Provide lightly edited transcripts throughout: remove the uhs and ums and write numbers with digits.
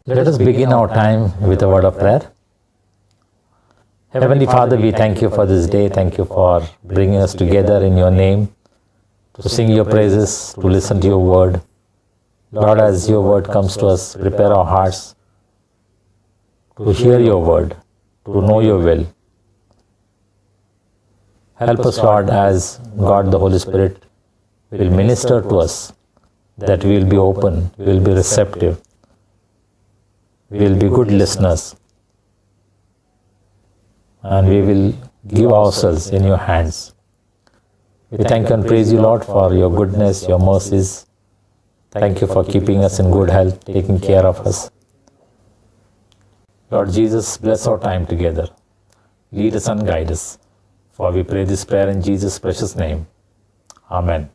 Let us begin our time with a word of prayer. Heavenly Father, we thank you for this day. Thank you for bringing us together in your name to sing your praises, to listen to your word. Lord, as your word comes to us, prepare our hearts to hear your word, to know your will. Help us, Lord, as God the Holy Spirit will minister to us, that we will be open, we will be receptive, we will be good listeners, and we will give ourselves in your hands. We thank and praise you, Lord, for your goodness, your mercies. Thank you for keeping us in good health, taking care of us. Lord Jesus, bless our time together. Lead us and guide us. For we pray this prayer in Jesus' precious name. Amen.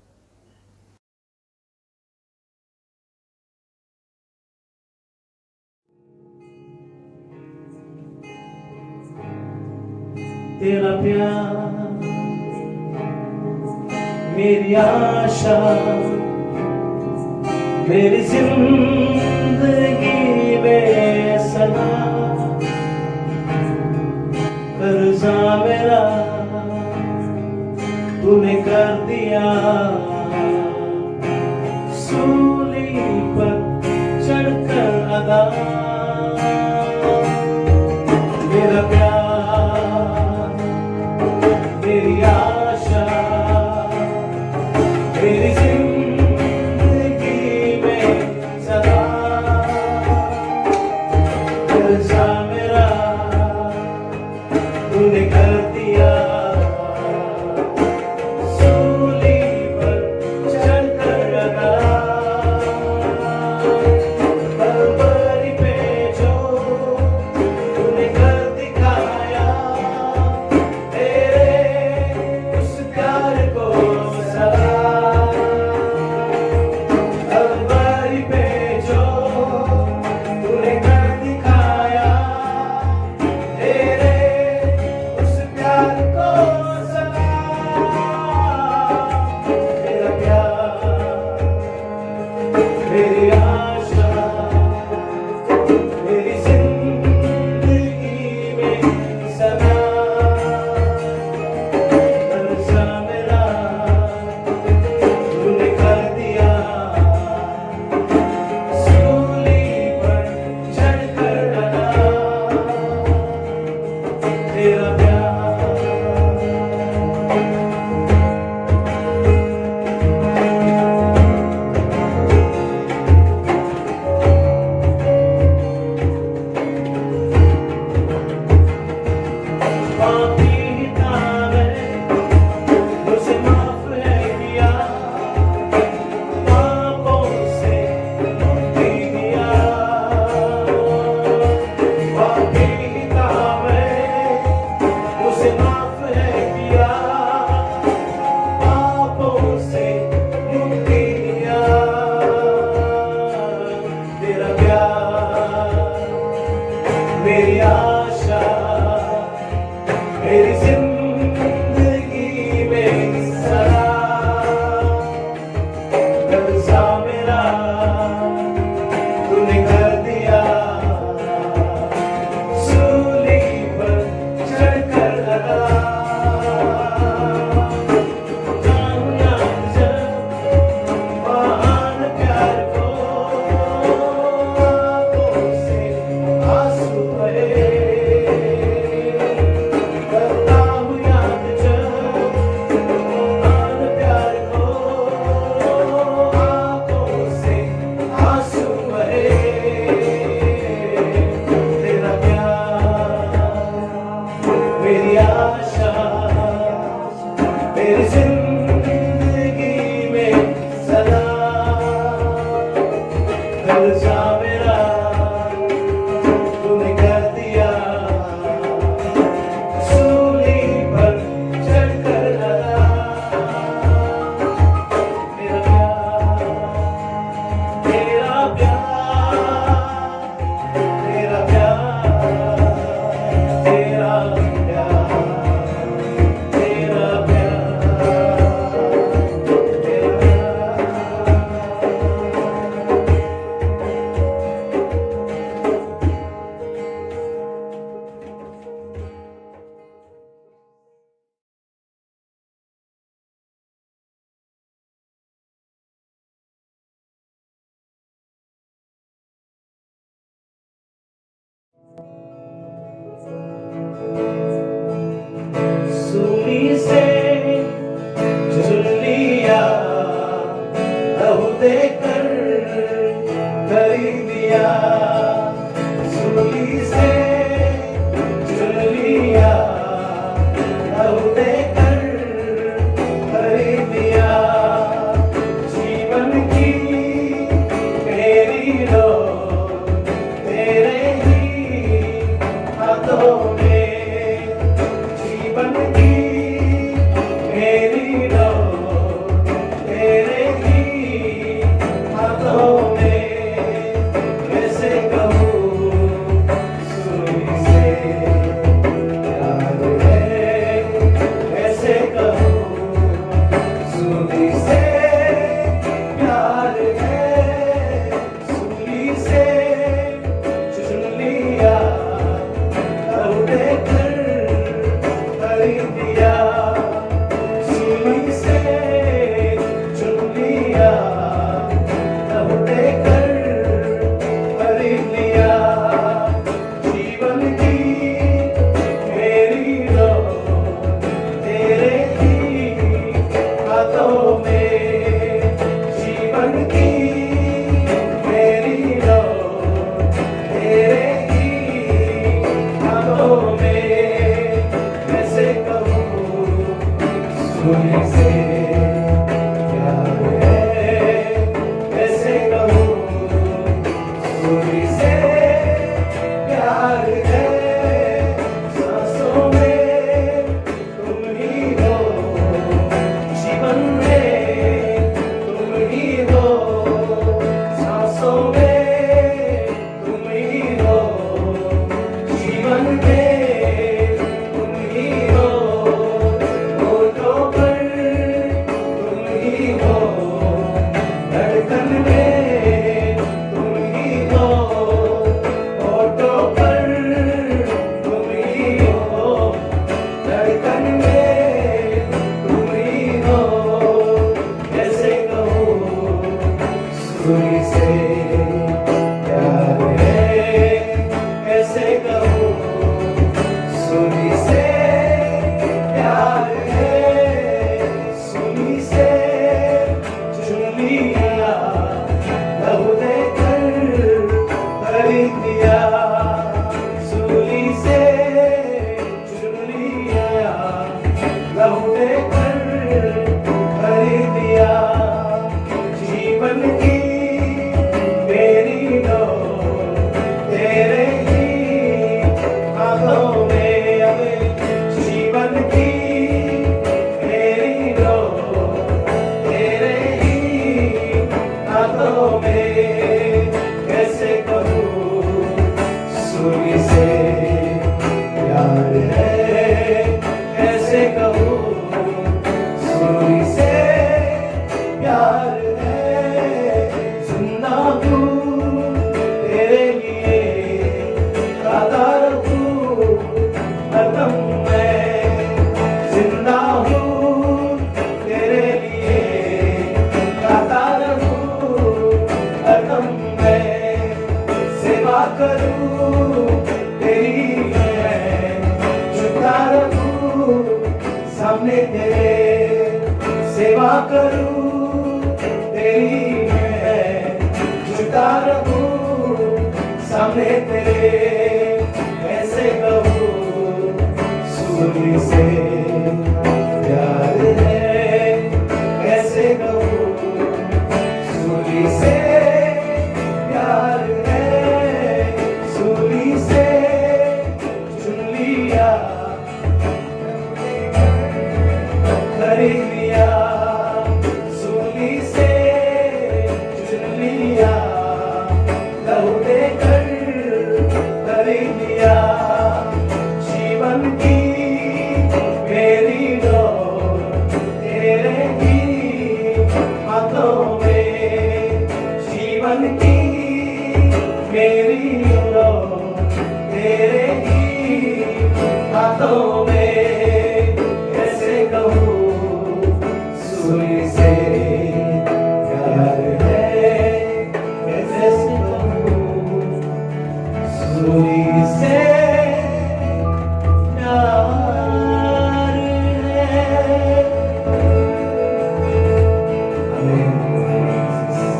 तेरा प्यार मेरी आशा मेरी जिंदगी में सदा कर्जा मेरा तूने कर दिया सूली पर चढ़कर अदा मेरा प्यार मेरी आशा मेरी जिंदगी में सदा कर्जा मेरा तूने कर दिया सूली पर चढ़कर अदा बलबरी पे जो तूने कर दिखाया मेरी आशा मेरी जिंदगी में सदा कर्जा मेरा तूने कर दिया सूली पर चढ़कर अदा तेरा प्यार मेरी आशा मेरी जिंदगी में सदा कर्जा मेरा तूने कर दिया सूली पर चढ़कर अदा महान प्यार को आंखों से आंसू करता हूँ याद जब महान प्यार को आंखों से आंसू बहे तेरा प्यार मेरी आशा मेरी जिंदगी में सदा कर्जा मेरा तूने कर दिया सूली पर चढ़कर अदा तेरा प्यार तेरा प्यार तेरा प्यार तेरा प्यार जीवन की मेरी डोर तेरे ही हाथों में, कैसे कहूँ सुनी से प्यार है, कैसे कहूँ सुनी से प्यार है, सुनी से चुन लिया लहू देकर खरीद दिया, सुनी से चुन लिया लहू देकर खरीद लिया, जीवन की मेरी डोर तेरे ही हाथों में, जीवन की मेरी डोर तेरे ही हाथों में, कैसे कहूँ सुनी से प्यार है, कैसे कहूँ सुनी से प्यार है, सांसों में तुम ही हो, जीवन में तुम ही हो, सांसों में तुम ही हो, जीवन में तुम ही हो, होठों पर तुम ही हो, धड़कन में तुम ही हो, होठों पर तुम ही हो, धड़कन में तुम ही हो, कैसे कहूँ सुनी से प्यार है, कैसे कहूँ सुनी से प्यार है, सुनी से चुन लिया लहू देकर खरीद दिया, सुनी से चुन लिया लहू देकर खरीद दिया, जीवन की मेरी डोर तेरे ही हाथों में, अब जीवन की मेरी डोर तेरे ही हाथों में, कैसे कहूँ सुनी से प्यार है, कैसे कहूँ सुनी से प्यार है, जिंदा हूँ तेरे लिए, गाता रहूँ हरदम मैं, जिंदा हूँ तेरे लिए, गाता रहूँ हरदम मैं, सेवा करूँ तेरी मैं, झुका रहूँ सामने तेरे, सेवा करूँ तेरी मैं, झुका रहूँ सामने तेरे, कैसे कहूँ सुनी से प्यार है, कैसे कहूँ सुनी से प्यार है, सुनी से चुन लिया खरीद लिया, सुनी से चुन लिया लहू देकर खरीद लिया, जीवन की मेरी डोर तेरे ही हाथों में, जीवन की मेरी डोर तेरे ही हाथों में, कैसे कहूँ सुनी से प्यार है, कैसे कहूँ सुनी से प्यार है।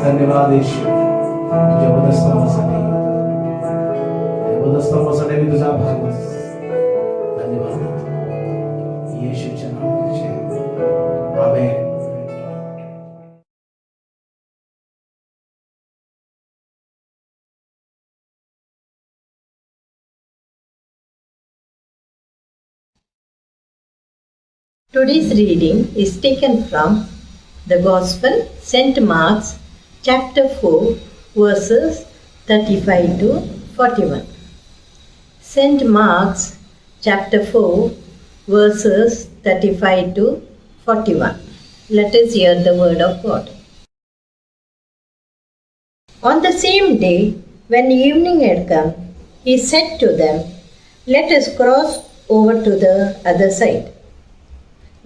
धन्यवाद यीशु, जबरदस्त मी तुझा भाग Today's reading is taken from the Gospel St. Mark's chapter 4 verses 35 to 41. St. Mark's chapter 4 verses 35 to 41. Let us hear the word of God. On the same day, when evening had come, he said to them, "Let us cross over to the other side."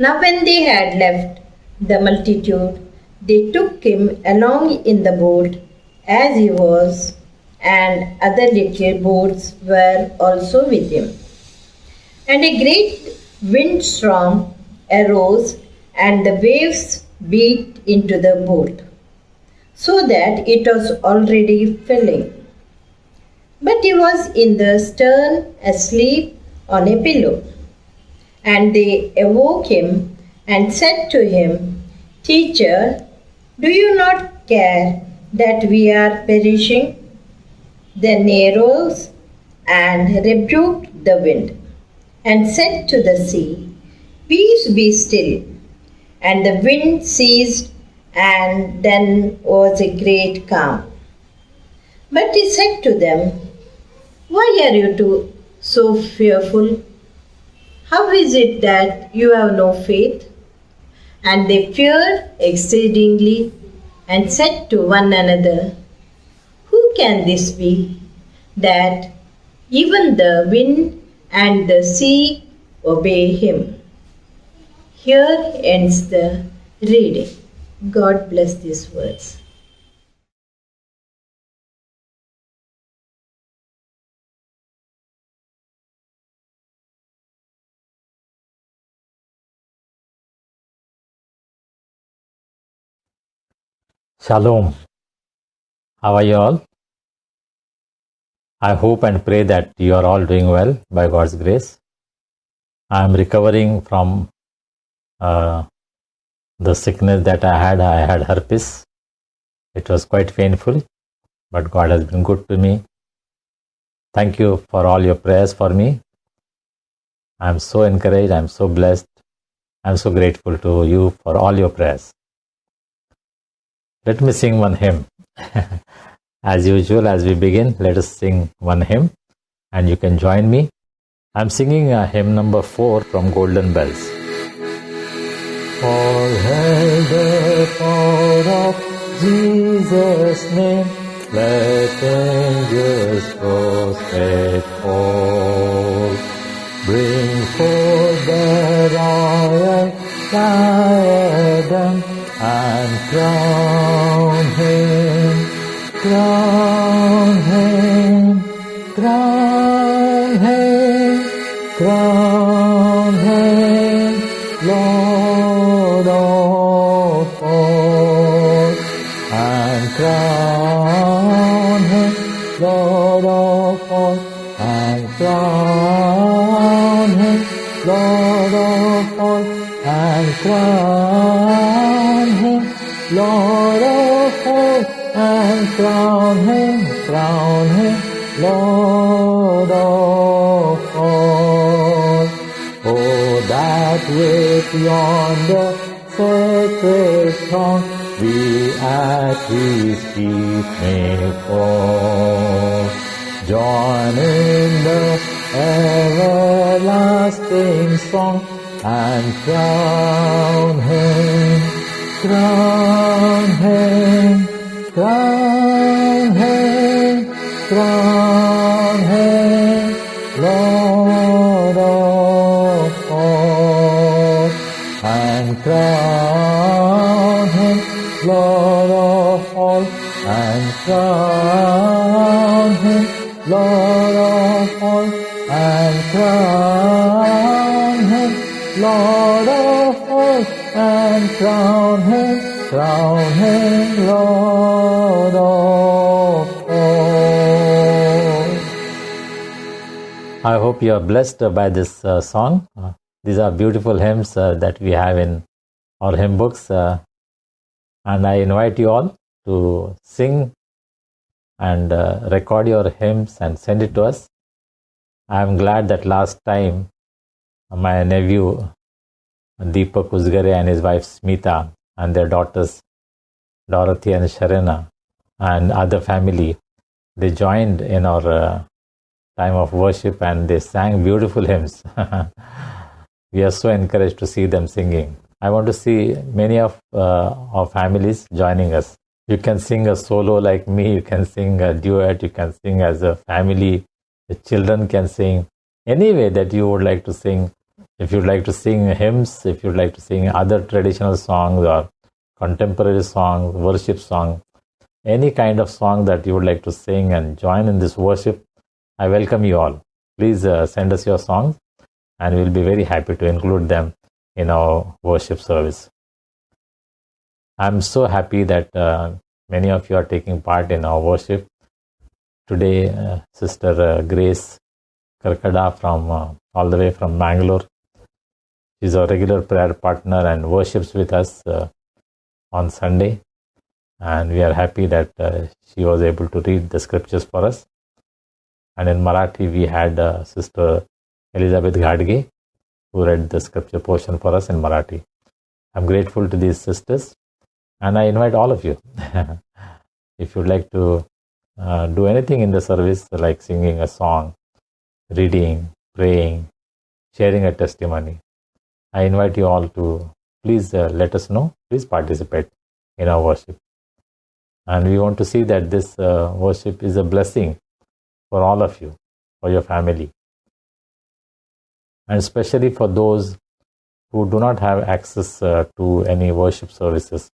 Now when they had left the multitude, they took him along in the boat as he was, and other little boats were also with him. And a great windstorm arose, and the waves beat into the boat, so that it was already filling. But he was in the stern asleep on a pillow. And they awoke him and said to him, "Teacher, do you not care that we are perishing?" Then he arose and rebuked the wind, and said to the sea, "Peace, be still." And the wind ceased, and then was a great calm. But he said to them, "Why are you so fearful? How is it that you have no faith?" And they feared exceedingly, and said to one another, "Who can this be, that even the wind and the sea obey him?" Here ends the reading. God bless these words. Shalom. How are you all? I hope and pray that you are all doing well by God's grace. I am recovering from the sickness that I had. I had herpes. It was quite painful, but God has been good to me. Thank you for all your prayers for me. I am so encouraged. I am so blessed. I am so grateful to you for all your prayers. Let me sing one hymn. As usual, as we begin, let us sing one hymn, and you can join me. I'm singing hymn number 4 from Golden Bells. All hail the power of Jesus' name, let angels prostrate fall. Bring forth the royal diadem, and crown him, crown him, crown him, crown him, Lord of all, and crown him, Lord of all, and crown him, Lord of all, and crown him, Lord of all, and crown him, Lord of all. Oh, that with yonder sacred throng we at his feet may fall. Join in the everlasting song, and crown him, crown him, crown him, crown him, Lord of all, and crown him, Lord of all, and crown him, Lord of all, and crown him, Lord of all, and crown him, Lord of all. I hope you are blessed by this song. These are beautiful hymns that we have in our hymn books, and I invite you all to sing and record your hymns and send it to us. I am glad that last time my nephew Deepak Usgare and his wife Smita and their daughters Dorothy and Sharena and other family, they joined in our time of worship and they sang beautiful hymns. We are so encouraged to see them singing. I want to see many of our families joining us. You can sing a solo like me, you can sing a duet, you can sing as a family, the children can sing. Any way that you would like to sing, if you'd like to sing hymns, if you'd like to sing other traditional songs or contemporary songs, worship song, any kind of song that you would like to sing and join in this worship, I welcome you all. Please send us your songs and we'll be very happy to include them in our worship service. I'm so happy that many of you are taking part in our worship. Today, Sister Grace Karkada from all the way from Bangalore, she's a regular prayer partner and worships with us on Sunday. And we are happy that she was able to read the scriptures for us. And in Marathi, we had Sister Elizabeth Gadge, who read the scripture portion for us in Marathi. I'm grateful to these sisters, and I invite all of you. If you'd like to do anything in the service, like singing a song, reading, praying, sharing a testimony, I invite you all to please let us know. Please participate in our worship. And we want to see that this worship is a blessing for all of you, for your family. And especially for those who do not have access to any worship services.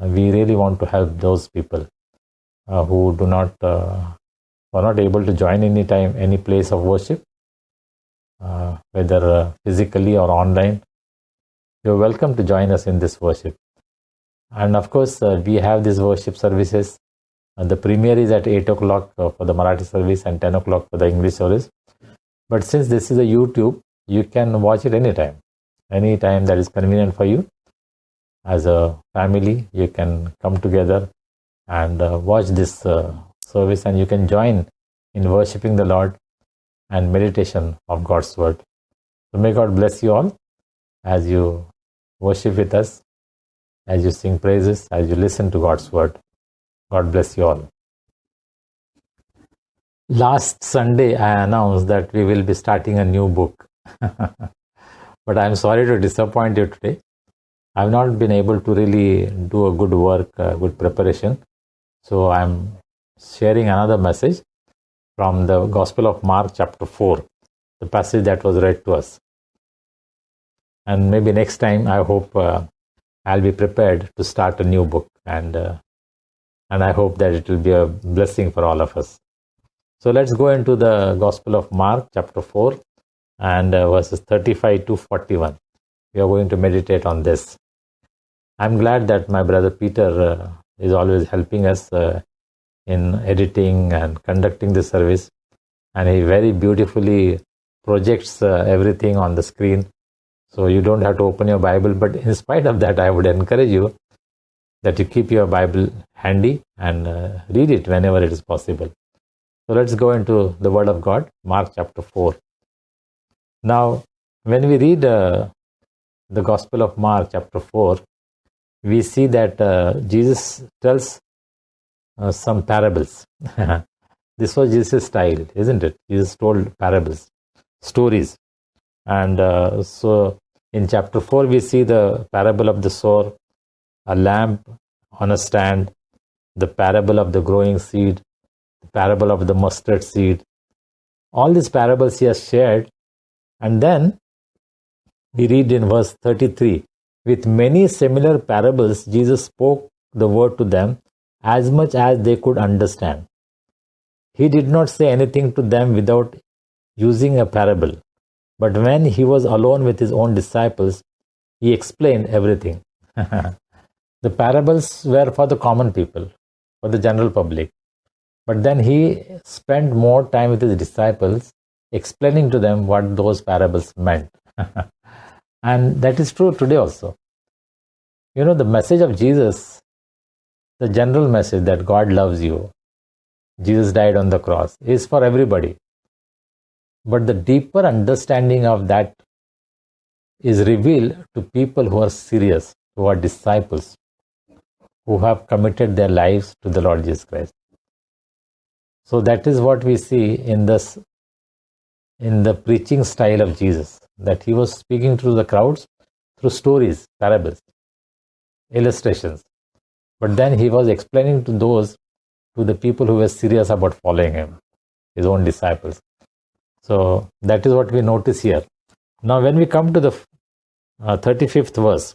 We really want to help those people who do not, are not able to join any place of worship, whether physically or online. You're welcome to join us in this worship. And of course, we have these worship services. The premiere is at 8 o'clock for the Marathi service and 10 o'clock for the English service. But since this is a YouTube, you can watch it anytime that is convenient for you. As a family, you can come together and watch this service, and you can join in worshiping the Lord and meditation of God's word. So may God bless you all as you worship with us, as you sing praises, as you listen to God's word. God bless you all. Last Sunday, I announced that we will be starting a new book. But I'm sorry to disappoint you today. I've not been able to really do a good work, good preparation. So I'm sharing another message from the Gospel of Mark chapter 4, the passage that was read to us. And maybe next time, I hope I'll be prepared to start a new book. And I hope that it will be a blessing for all of us. So let's go into the Gospel of Mark chapter 4 and verses 35 to 41. We are going to meditate on this. I'm glad that my brother Peter is always helping us in editing and conducting the service. And he very beautifully projects everything on the screen. So you don't have to open your Bible. But in spite of that, I would encourage you that you keep your Bible handy and read it whenever it is possible. So let's go into the Word of God, Mark chapter 4. Now, when we read the Gospel of Mark chapter 4, we see that Jesus tells some parables. This was Jesus' style, isn't it? Jesus told parables, stories. And so in chapter 4, we see the parable of the sower, a lamp on a stand, the parable of the growing seed, the parable of the mustard seed. All these parables he has shared. And then we read in verse 33, with many similar parables, Jesus spoke the word to them as much as they could understand. He did not say anything to them without using a parable. But when he was alone with his own disciples, he explained everything. The parables were for the common people, for the general public. But then he spent more time with his disciples explaining to them what those parables meant. And that is true today also. You know, the message of Jesus, the general message that God loves you, Jesus died on the cross, is for everybody. But the deeper understanding of that is revealed to people who are serious, who are disciples, who have committed their lives to the Lord Jesus Christ. So that is what we see in the preaching style of Jesus, that he was speaking to the crowds through stories, parables, illustrations. But then he was explaining to the people who were serious about following him, his own disciples. So that is what we notice here. Now when we come to the 35th verse,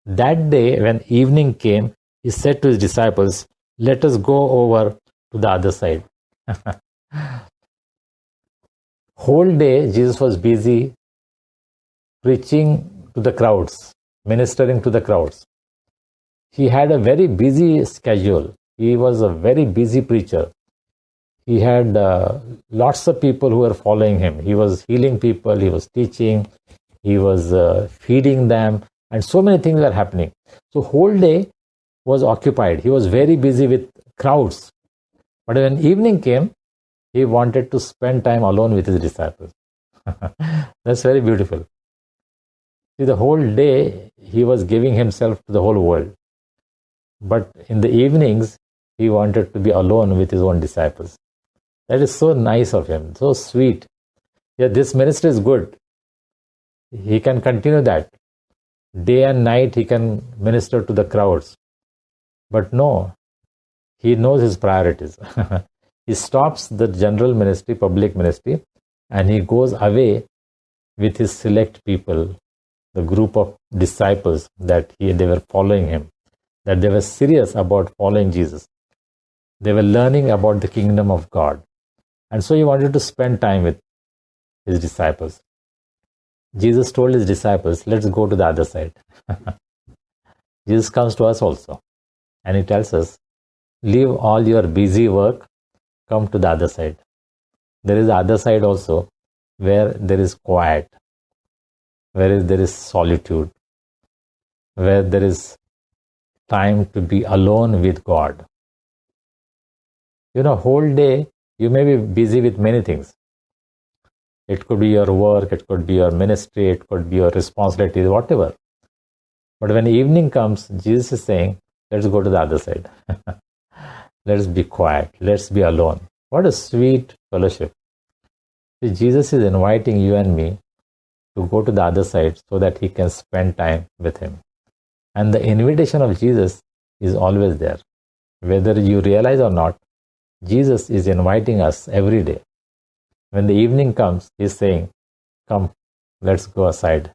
that day when evening came, he said to his disciples, "Let us go over to the other side." Whole day Jesus was busy preaching to the crowds, ministering to the crowds. He had a very busy schedule. He was a very busy preacher. He had lots of people who were following him. He was healing people, he was teaching, he was feeding them, and so many things were happening. So whole day was occupied. He was very busy with crowds. But when evening came, he wanted to spend time alone with his disciples. That's very beautiful. See, the whole day he was giving himself to the whole world. But in the evenings, he wanted to be alone with his own disciples. That is so nice of him, so sweet. Yeah, this ministry is good. He can continue that. Day and night he can minister to the crowds. But no, he knows his priorities. He stops the general ministry, public ministry, and he goes away with his select people, the group of disciples that they were following him, that they were serious about following Jesus. They were learning about the kingdom of God. And so he wanted to spend time with his disciples. Jesus told his disciples, "Let's go to the other side." Jesus comes to us also. And he tells us, leave all your busy work, come to the other side. There is the other side also, where there is quiet, where there is solitude, where there is time to be alone with God. Whole day, you may be busy with many things. It could be your work, it could be your ministry, it could be your responsibilities, whatever. But when evening comes, Jesus is saying, let's go to the other side. Let's be quiet. Let's be alone. What a sweet fellowship. See, Jesus is inviting you and me to go to the other side so that he can spend time with him. And the invitation of Jesus is always there. Whether you realize or not, Jesus is inviting us every day. When the evening comes, he's saying, come, let's go aside.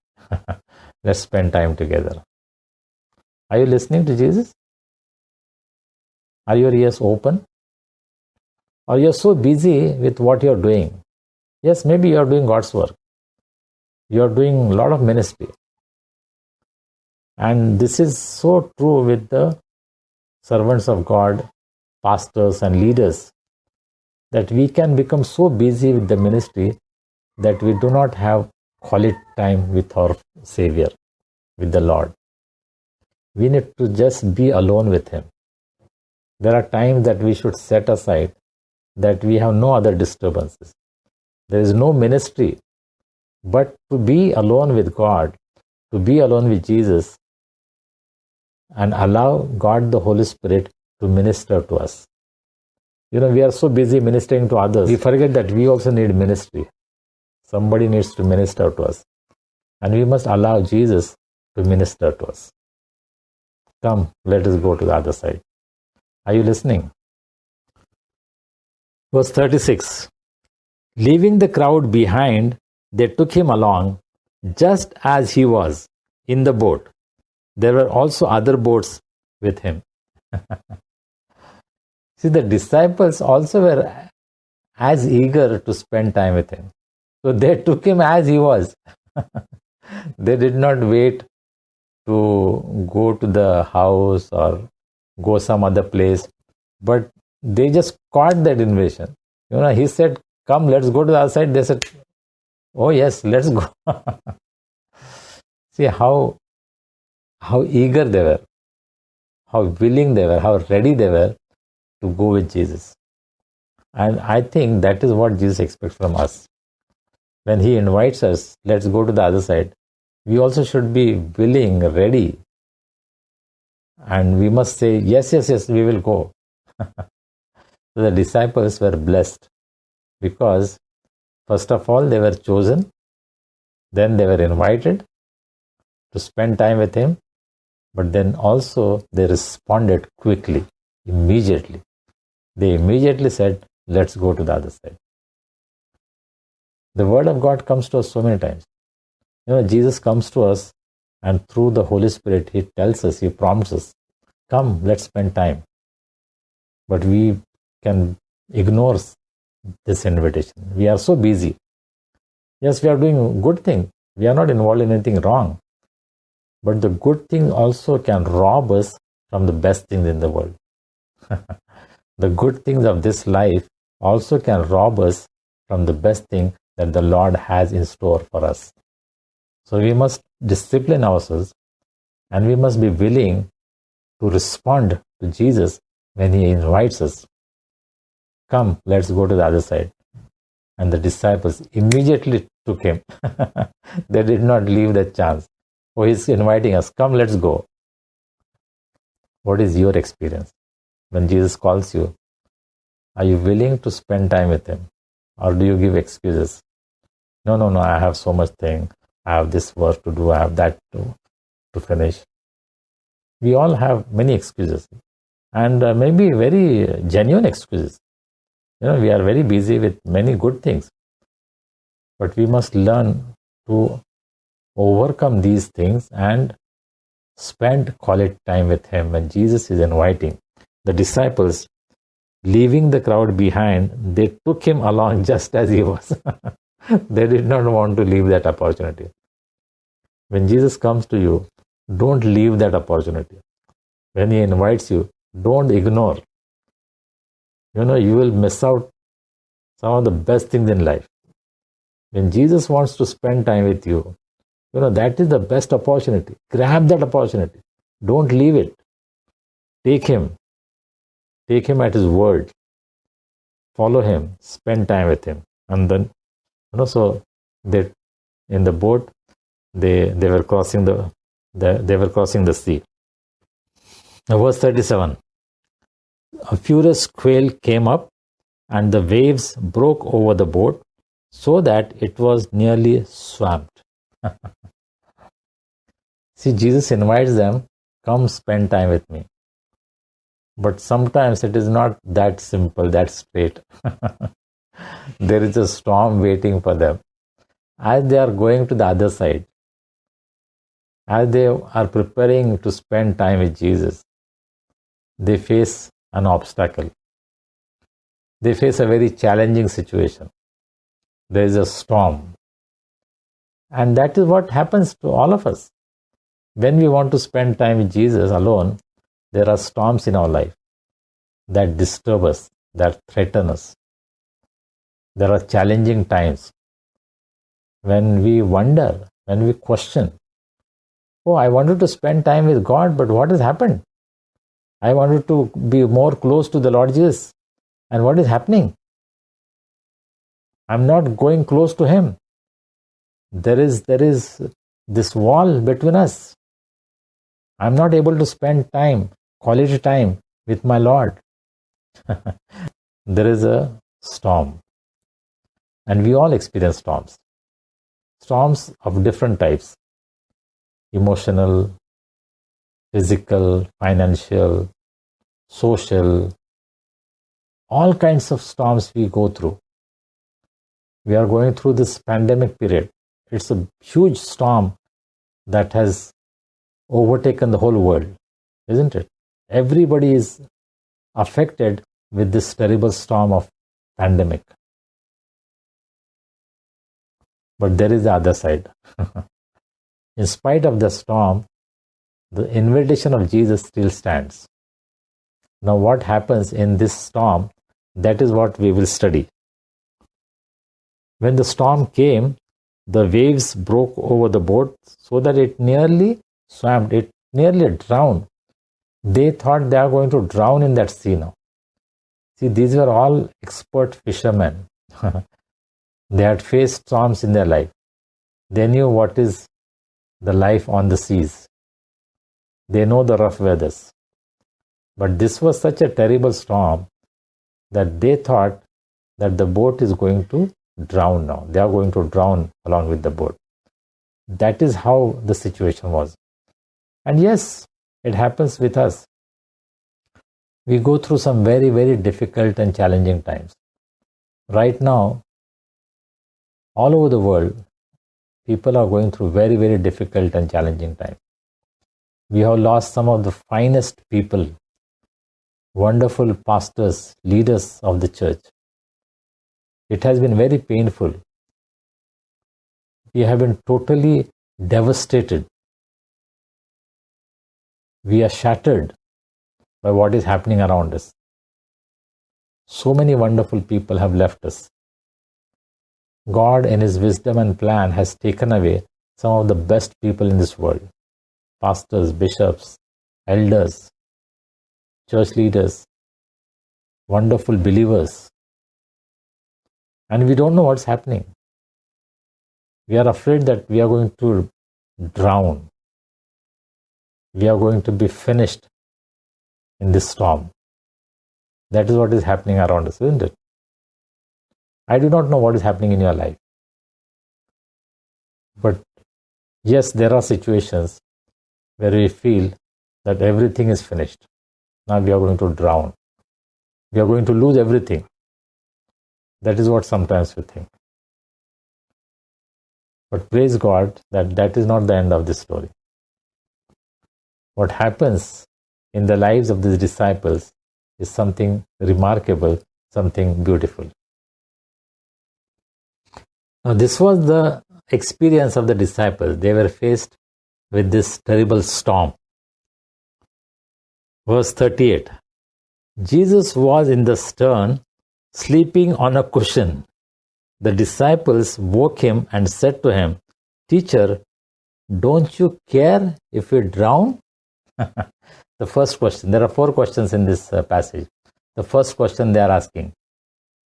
Let's spend time together. Are you listening to Jesus? Are your ears open? Or you're so busy with what you're doing? Yes, maybe you're doing God's work. You're doing a lot of ministry. And this is so true with the servants of God, pastors and leaders, that we can become so busy with the ministry that we do not have quality time with our Savior, with the Lord. We need to just be alone with him. There are times that we should set aside, that we have no other disturbances. There is no ministry, but to be alone with God, to be alone with Jesus, and allow God the Holy Spirit to minister to us. We are so busy ministering to others, we forget that we also need ministry. Somebody needs to minister to us. And we must allow Jesus to minister to us. Come, let us go to the other side. Are you listening? Verse 36. Leaving the crowd behind, they took him along just as he was in the boat. There were also other boats with him. See, the disciples also were as eager to spend time with him. So they took him as he was. They did not wait to go to the house or go some other place, but they just caught that invitation. He said, come, let's go to the other side. They said, oh yes, let's go. See how eager they were, how willing they were, how ready they were to go with Jesus. And I think that is what Jesus expects from us. When he invites us, let's go to the other side, we also should be willing, ready, and we must say, yes, yes, yes, we will go. So the disciples were blessed because, first of all, they were chosen, then they were invited to spend time with Him, but then also they responded quickly, immediately. They immediately said, let's go to the other side. The Word of God comes to us so many times. Jesus comes to us, and through the Holy Spirit, He tells us, He prompts us, come, let's spend time. But we can ignore this invitation. We are so busy. Yes, we are doing a good thing. We are not involved in anything wrong. But the good thing also can rob us from the best things in the world. The good things of this life also can rob us from the best thing that the Lord has in store for us. So we must discipline ourselves, and we must be willing to respond to Jesus when He invites us. Come, let's go to the other side. And the disciples immediately took Him. They did not leave the chance. Oh, He's inviting us. Come, let's go. What is your experience? When Jesus calls you, are you willing to spend time with Him? Or do you give excuses? No, I have so much thing. I have this work to do. I have that to finish. We all have many excuses. And maybe very genuine excuses. We are very busy with many good things. But we must learn to overcome these things and spend quality time with Him when Jesus is inviting. The disciples, leaving the crowd behind, they took Him along just as He was. They did not want to leave that opportunity. When Jesus comes to you, don't leave that opportunity. When He invites you, don't ignore. You will miss out some of the best things in life. When Jesus wants to spend time with you, that is the best opportunity. Grab that opportunity. Don't leave it. Take Him. Take Him at His word. Follow Him. Spend time with Him. And then, so they, in the boat, they were crossing the sea. Now, verse 37. A furious quail came up, and the waves broke over the boat, so that it was nearly swamped. See, Jesus invites them, come spend time with me. But sometimes it is not that simple, that straight. There is a storm waiting for them. As they are going to the other side, as they are preparing to spend time with Jesus, they face an obstacle. They face a very challenging situation. There is a storm. And that is what happens to all of us. When we want to spend time with Jesus alone, there are storms in our life that disturb us, that threaten us. There are challenging times when we wonder, when we question, oh, I wanted to spend time with God, but what has happened? I wanted to be more close to the Lord Jesus. And what is happening? I'm not going close to Him. There is this wall between us. I'm not able to spend time, quality time with my Lord. There is a storm. And we all experience storms. Storms of different types. Emotional, physical, financial, social, all kinds of storms we go through. We are going through this pandemic period. It's a huge storm that has overtaken the whole world, isn't it? Everybody is affected with this terrible storm of pandemic. But there is the other side. In spite of the storm, the invitation of Jesus still stands. Now, what happens in this storm, that is what we will study. When the storm came, the waves broke over the boat so that it nearly swamped, it nearly drowned. They thought they are going to drown in that sea now. See, these were all expert fishermen. They had faced storms in their life. They knew what is the life on the seas. They know the rough weathers. But this was such a terrible storm that they thought that the boat is going to drown now. They are going to drown along with the boat. That is how the situation was. And yes, it happens with us. We go through some very, very difficult and challenging times. Right now, all over the world, people are going through very, very difficult and challenging times. We have lost some of the finest people, wonderful pastors, leaders of the church. It has been very painful. We have been totally devastated. We are shattered by what is happening around us. So many wonderful people have left us. God, in His wisdom and plan, has taken away some of the best people in this world. Pastors, bishops, elders, church leaders, wonderful believers. And we don't know what's happening. We are afraid that we are going to drown. We are going to be finished in this storm. That is what is happening around us, isn't it? I do not know what is happening in your life. But yes, there are situations where we feel that everything is finished. Now we are going to drown. We are going to lose everything. That is what sometimes we think. But praise God that that is not the end of this story. What happens in the lives of these disciples is something remarkable, something beautiful. Now, this was the experience of the disciples. They were faced with this terrible storm. Verse 38. Jesus was in the stern, sleeping on a cushion. The disciples woke him and said to him, "Teacher, don't you care if we drown?" The first question. There are 4 questions in this passage. The first question they are asking,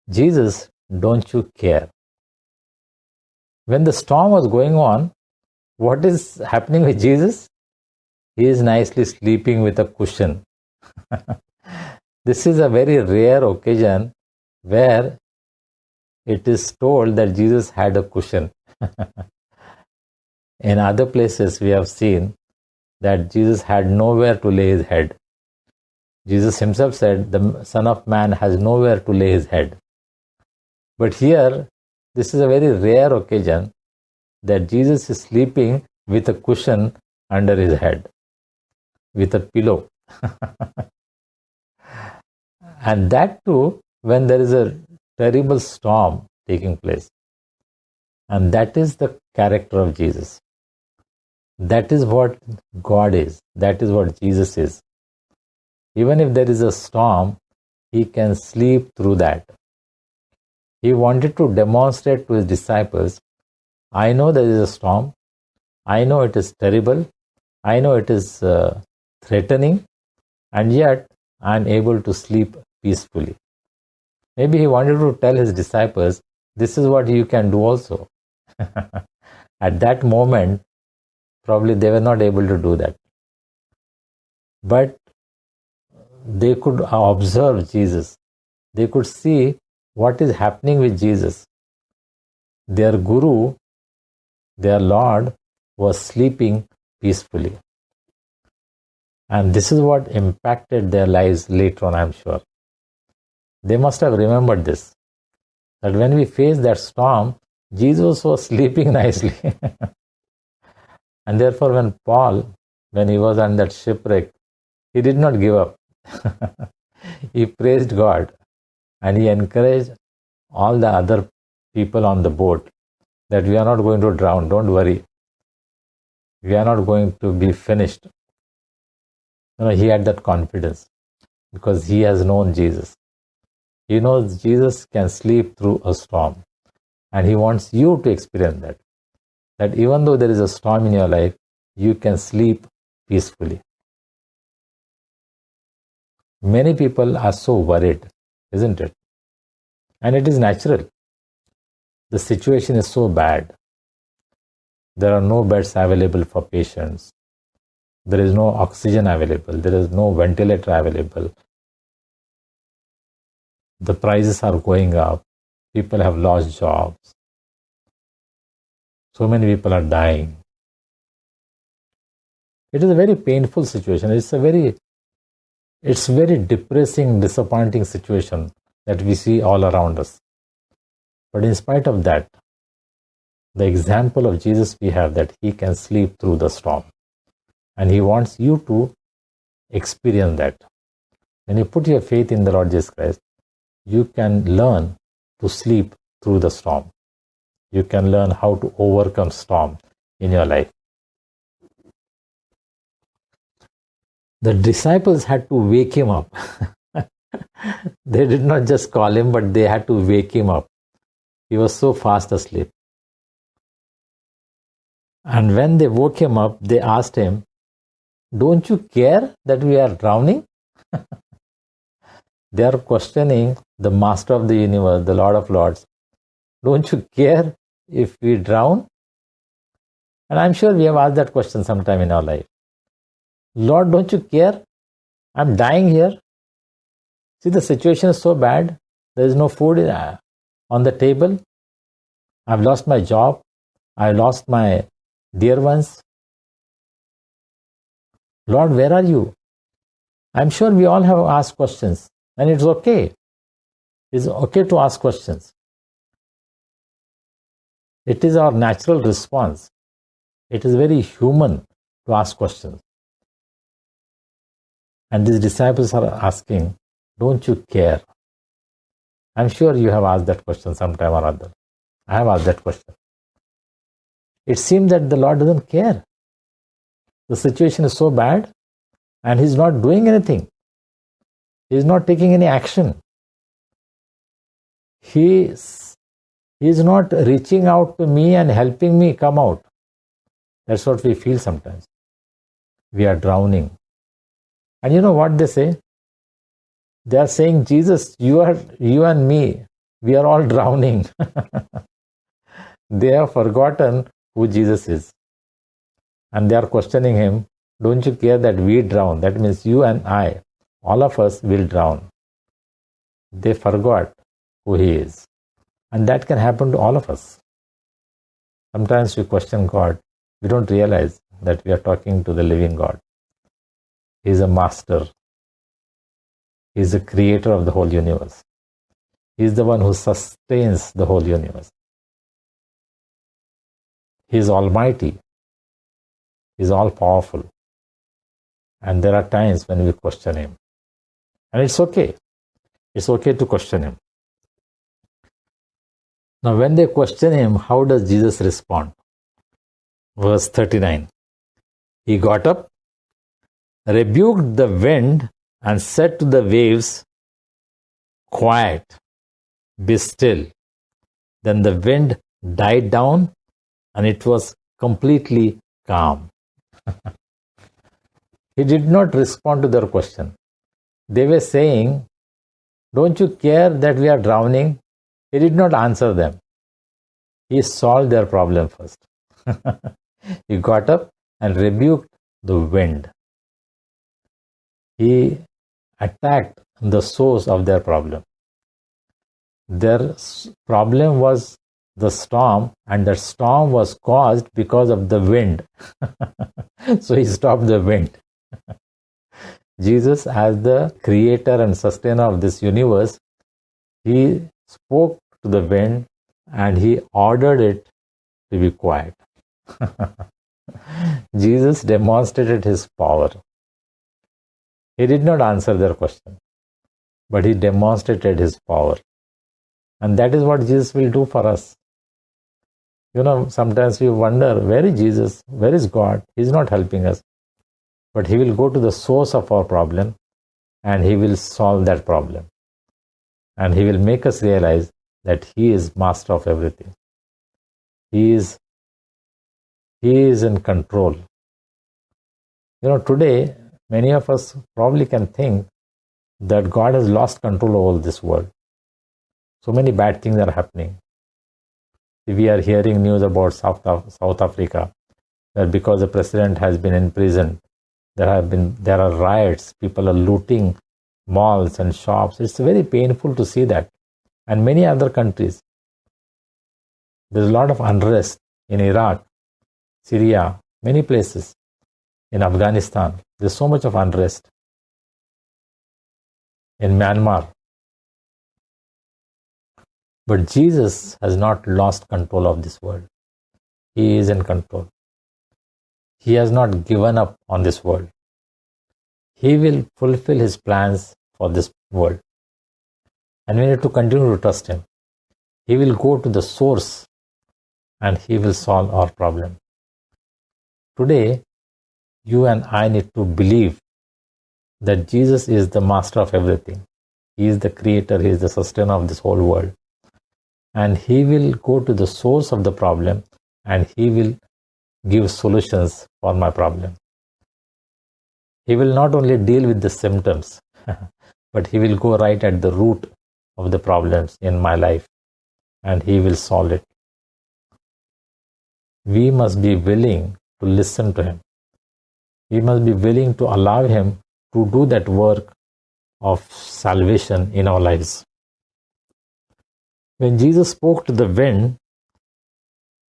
Jesus, don't you care? When the storm was going on, what is happening with Jesus? He is nicely sleeping with a cushion. This is a very rare occasion where it is told that Jesus had a cushion. In other places, we have seen that Jesus had nowhere to lay his head. Jesus himself said, the Son of Man has nowhere to lay his head. But here, this is a very rare occasion that Jesus is sleeping with a cushion under his head, with a pillow. And that too, when there is a terrible storm taking place. And that is the character of Jesus. That is what God is. That is what Jesus is. Even if there is a storm, he can sleep through that. He wanted to demonstrate to his disciples, I know there is a storm. I know it is terrible. I know it is threatening. And yet, I am able to sleep peacefully. Maybe he wanted to tell his disciples, this is what you can do also. At that moment, probably they were not able to do that. But they could observe Jesus. They could see what is happening with Jesus. Their Guru, their Lord, was sleeping peacefully. And this is what impacted their lives later on, I'm sure. They must have remembered this, that when we faced that storm, Jesus was sleeping nicely. And therefore, when Paul, when he was on that shipwreck, he did not give up. He praised God and he encouraged all the other people on the boat that we are not going to drown, don't worry. We are not going to be finished. He had that confidence because he has known Jesus. He knows Jesus can sleep through a storm. And he wants you to experience that. That even though there is a storm in your life, you can sleep peacefully. Many people are so worried, isn't it? And it is natural. The situation is so bad. There are no beds available for patients. There is no oxygen available. There is no ventilator available. The prices are going up. People have lost jobs. So many people are dying. It is a very painful situation. It's very depressing, disappointing situation that we see all around us. But in spite of that, the example of Jesus we have, that he can sleep through the storm. And he wants you to experience that. When you put your faith in the Lord Jesus Christ, you can learn to sleep through the storm. You can learn how to overcome storm in your life. The disciples had to wake him up. They did not just call him, but they had to wake him up. He was so fast asleep. And when they woke him up, they asked him, "Don't you care that we are drowning?" They are questioning the Master of the universe, the Lord of Lords. Don't you care if we drown? And I'm sure we have asked that question sometime in our life. Lord, don't you care? I'm dying here. See, the situation is so bad. There is no food on the table. I've lost my job. I lost my dear ones. Lord, where are you? I'm sure we all have asked questions, and it's okay. It's okay to ask questions. It is our natural response. It is very human to ask questions. And these disciples are asking, don't you care? I'm sure you have asked that question sometime or other. I have asked that question. It seems that the Lord doesn't care. The situation is so bad and he's not doing anything. He's not taking any action. He is not reaching out to me and helping me come out. That's what we feel sometimes. We are drowning. And you know what they say? They are saying, Jesus, you and me, we are all drowning. They have forgotten who Jesus is. And they are questioning him, don't you care that we drown? That means you and I, all of us will drown. They forgot who he is. And that can happen to all of us. Sometimes we question God. We don't realize that we are talking to the living God. He is a master. He is the creator of the whole universe. He is the one who sustains the whole universe. He is almighty. He is all powerful. And there are times when we question him. And it's okay. It's okay to question him. Now, when they question him, how does Jesus respond? Verse 39. He got up, rebuked the wind, and said to the waves, "Quiet, be still." Then the wind died down and it was completely calm. He did not respond to their question. They were saying, don't you care that we are drowning? He did not answer them. He solved their problem first. He got up and rebuked the wind. He attacked the source of their problem. Their problem was the storm, and the storm was caused because of the wind. So he stopped the wind. Jesus, as the creator and sustainer of this universe, he spoke to the wind and he ordered it to be quiet. Jesus demonstrated his power. He did not answer their question, but he demonstrated his power. And that is what Jesus will do for us. You know, sometimes we wonder, where is Jesus? Where is God? He's not helping us. But he will go to the source of our problem and he will solve that problem. And he will make us realize that he is master of everything. He is in control. You know, today, many of us probably can think that God has lost control over this world. So many bad things are happening. We are hearing news about South Africa, that because the president has been in prison, there are riots, people are looting malls and shops. It's very painful to see that. And many other countries. There's a lot of unrest in Iraq, Syria, many places. In Afghanistan, there's so much of unrest. In Myanmar. But Jesus has not lost control of this world. He is in control. He has not given up on this world. He will fulfill his plans for this world. And we need to continue to trust him. He will go to the source and he will solve our problem. Today, you and I need to believe that Jesus is the master of everything. He is the creator, he is the sustainer of this whole world. And he will go to the source of the problem and he will give solutions for my problem. He will not only deal with the symptoms, but he will go right at the root of the problems in my life and he will solve it. We must be willing to listen to him. We must be willing to allow him to do that work of salvation in our lives. When Jesus spoke to the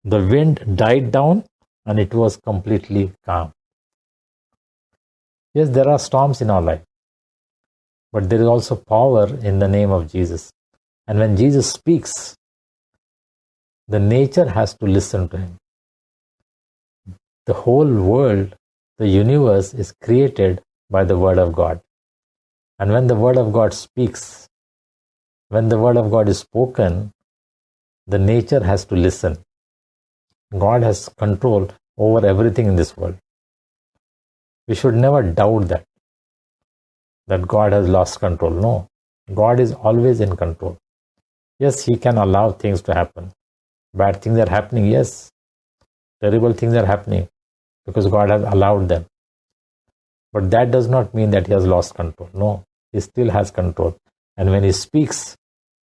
wind died down and it was completely calm. Yes, there are storms in our life, but there is also power in the name of Jesus. And when Jesus speaks, the nature has to listen to him. The whole world, the universe is created by the Word of God. And when the Word of God speaks, when the Word of God is spoken, the nature has to listen. God has control over everything in this world. We should never doubt that God has lost control. No, God is always in control. Yes, he can allow things to happen. Bad things are happening, yes. Terrible things are happening because God has allowed them. But that does not mean that he has lost control. No, he still has control. And when he speaks,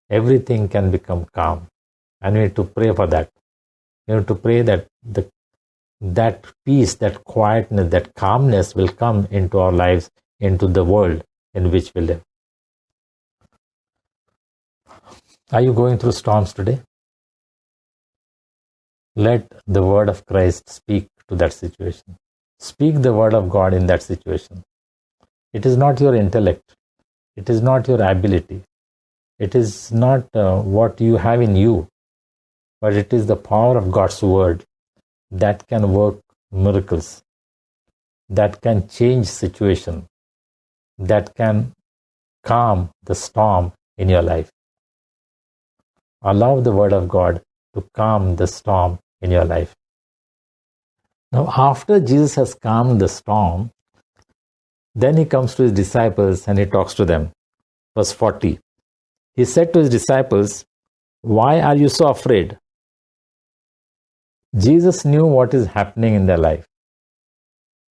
everything can become calm. And we need to pray for that. We need to pray that that peace, that quietness, that calmness will come into our lives, into the world in which we live. Are you going through storms today? Let the word of Christ speak to that situation. Speak the word of God in that situation. It is not your intellect. It is not your ability. It is not what you have in you, but it is the power of God's word that can work miracles, that can change situation, that can calm the storm in your life. Allow the word of God to calm the storm in your life. Now, after Jesus has calmed the storm, then he comes to his disciples and he talks to them. Verse 40. He said to his disciples, "Why are you so afraid?" Jesus knew what is happening in their life.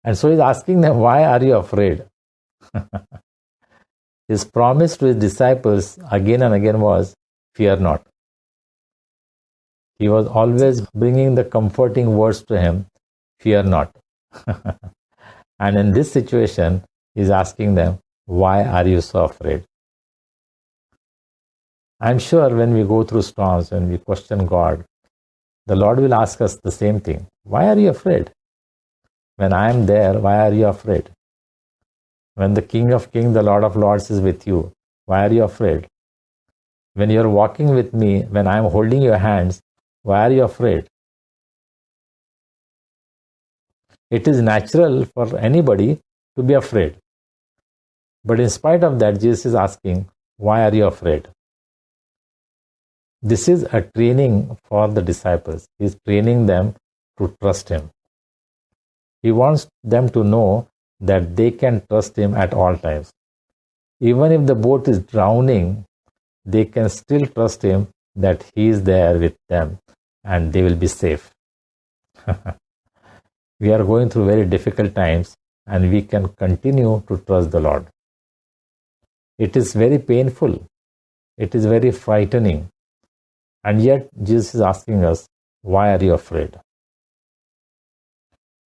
And so he's asking them, why are you afraid? His promise to his disciples again and again was, fear not. He was always bringing the comforting words to him, fear not. And in this situation, he's asking them, why are you so afraid? I'm sure when we go through storms, when we question God, the Lord will ask us the same thing. Why are you afraid? When I am there, why are you afraid? When the King of Kings, the Lord of Lords is with you, why are you afraid? When you're walking with me, when I'm holding your hands, why are you afraid? It is natural for anybody to be afraid. But in spite of that, Jesus is asking, why are you afraid? This is a training for the disciples. He's training them to trust him. He wants them to know that they can trust him at all times. Even if the boat is drowning, they can still trust him that he is there with them and they will be safe. We are going through very difficult times and we can continue to trust the Lord. It is very painful. It is very frightening. And yet, Jesus is asking us, why are you afraid?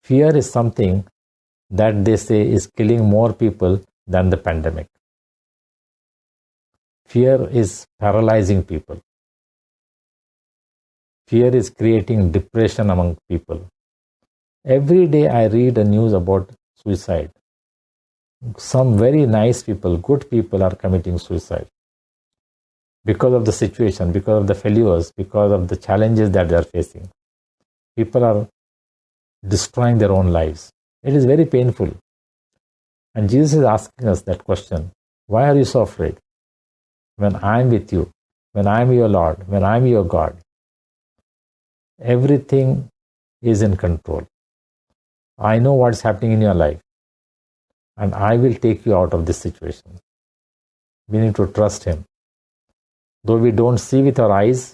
Fear is something that they say is killing more people than the pandemic. Fear is paralyzing people. Fear is creating depression among people. Every day I read a news about suicide. Some very nice people, good people are committing suicide because of the situation, because of the failures, because of the challenges that they are facing. People are destroying their own lives. It is very painful. And Jesus is asking us that question, why are you so afraid? When I am with you, when I am your Lord, when I am your God, everything is in control. I know what's happening in your life, and I will take you out of this situation. We need to trust Him. Though we don't see with our eyes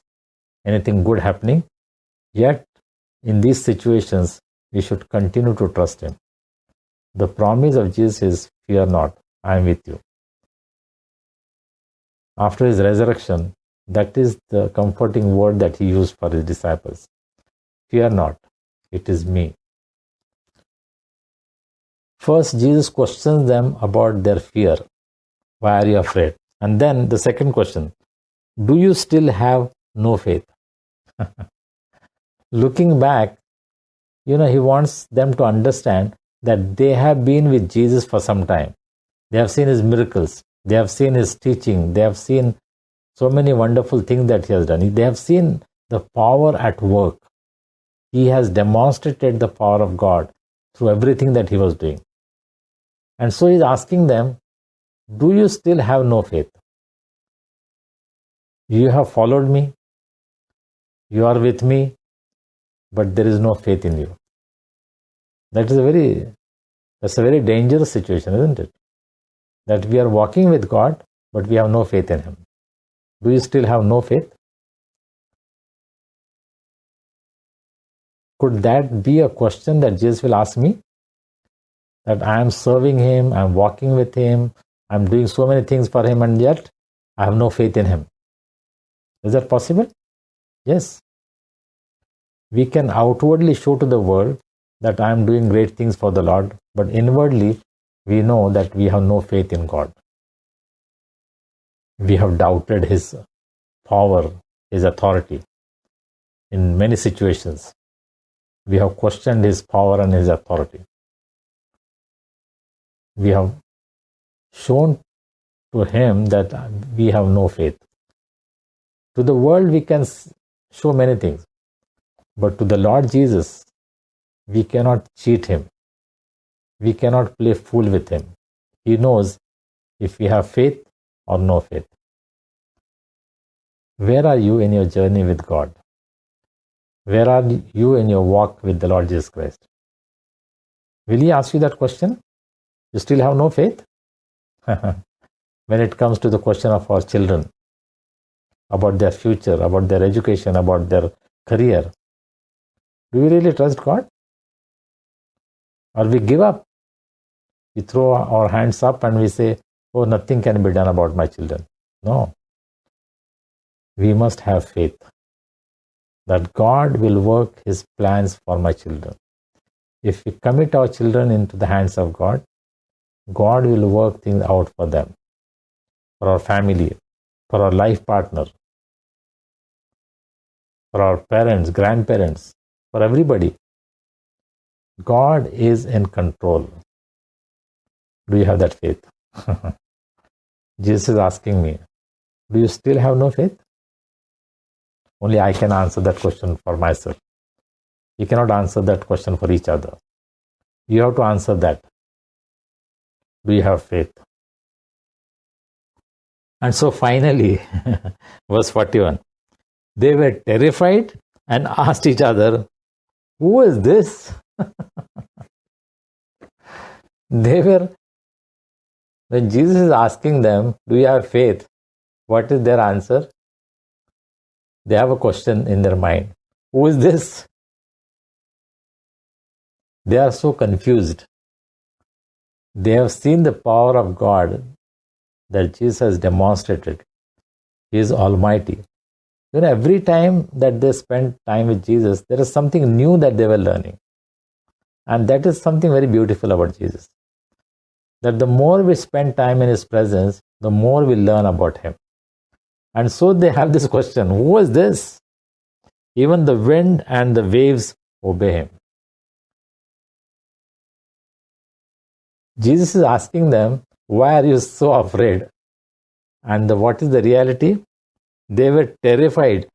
anything good happening, yet in these situations, we should continue to trust Him. The promise of Jesus is, fear not, I am with you. After His resurrection, that is the comforting word that He used for His disciples. Fear not, it is me. First, Jesus questions them about their fear. Why are you afraid? And then the second question, do you still have no faith? Looking back, He wants them to understand that they have been with Jesus for some time. They have seen His miracles. They have seen His teaching. They have seen so many wonderful things that He has done. They have seen the power at work. He has demonstrated the power of God through everything that He was doing. And so He's asking them, do you still have no faith? You have followed me. You are with me, but there is no faith in you. That's a very dangerous situation, isn't it? That we are walking with God, but we have no faith in Him. Do you still have no faith? Could that be a question that Jesus will ask me? That I am serving Him, I am walking with Him, I am doing so many things for Him, and yet I have no faith in Him. Is that possible? Yes. We can outwardly show to the world that I am doing great things for the Lord, but inwardly we know that we have no faith in God. We have doubted His power, His authority in many situations. We have questioned His power and His authority. We have shown to Him that we have no faith. To the world we can show many things, but to the Lord Jesus, we cannot cheat Him. We cannot play fool with Him. He knows if we have faith or no faith. Where are you in your journey with God? Where are you in your walk with the Lord Jesus Christ? Will He ask you that question? You still have no faith? When it comes to the question of our children, about their future, about their education, about their career, do we really trust God? Or we give up? We throw our hands up and we say, oh, nothing can be done about my children. No. We must have faith that God will work His plans for my children. If we commit our children into the hands of God, God will work things out for them, for our family, for our life partner, for our parents, grandparents, for everybody. God is in control. Do you have that faith? Jesus is asking me, do you still have no faith? Only I can answer that question for myself. You cannot answer that question for each other. You have to answer that. Do you have faith? And so finally, verse 41, they were terrified and asked each other, who is this? When Jesus is asking them, do you have faith? What is their answer? They have a question in their mind. Who is this? They are so confused. They have seen the power of God that Jesus has demonstrated. He is Almighty. every time that they spent time with Jesus, there is something new that they were learning. And that is something very beautiful about Jesus. That the more we spend time in His presence, the more we learn about Him. And so they have this question, who is this? Even the wind and the waves obey Him. Jesus is asking them, why are you so afraid? And what is the reality? They were terrified.